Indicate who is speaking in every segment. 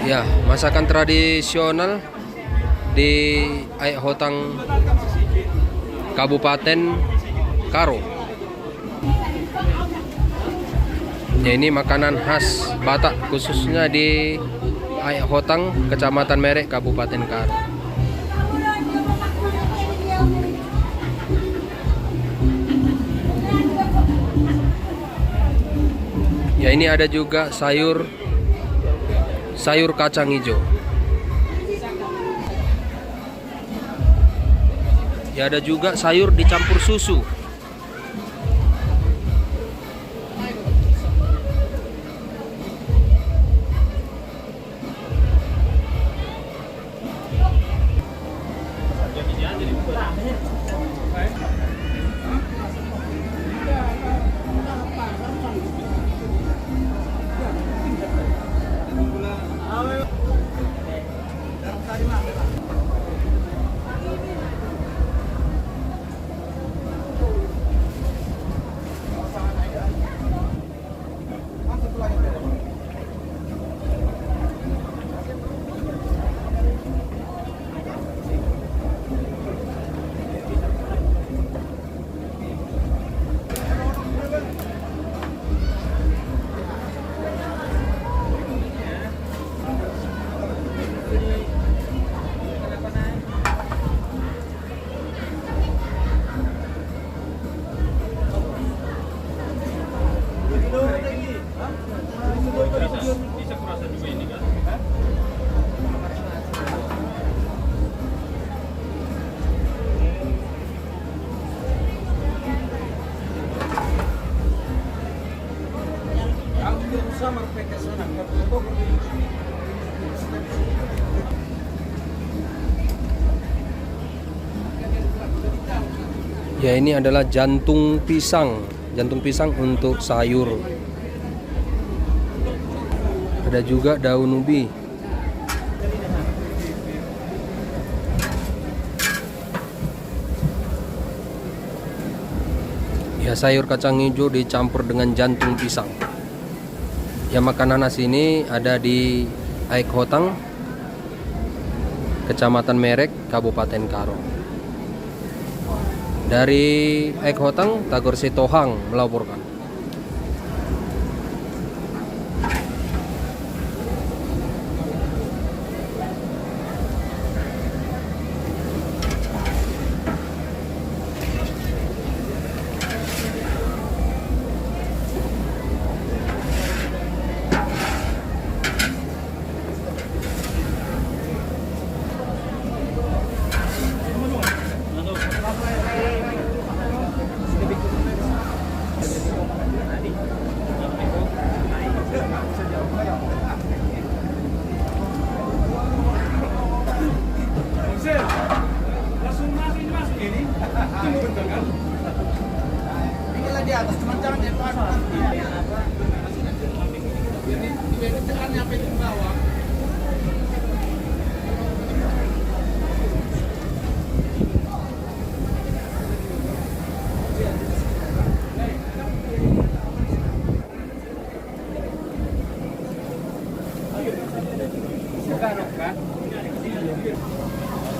Speaker 1: Ya, masakan tradisional di Aik Hotang, Kabupaten Karo. Ya, ini makanan khas Batak, khususnya di Aik Hotang, Kecamatan Merek, Kabupaten Karo. Ya, ini ada juga sayur kacang hijau. Ya, ada juga sayur dicampur susu. Ya, ini adalah jantung pisang untuk sayur. Ada juga daun ubi. Ya, sayur kacang hijau dicampur dengan jantung pisang. Ya, makanan khas ini ada di Aik Hotang, Kecamatan Merek, Kabupaten Karo. Dari Aik Hotang, Tagor Sitohang melaporkan.
Speaker 2: Di atas cuma jangan di bawah. Ini jangan nyampe di bawah.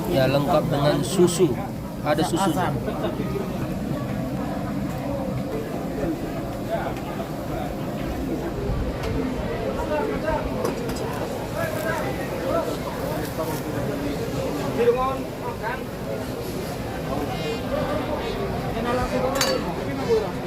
Speaker 1: Ya, lengkap dengan susu. Ada susu.
Speaker 2: Di rumah kan? Ini langsung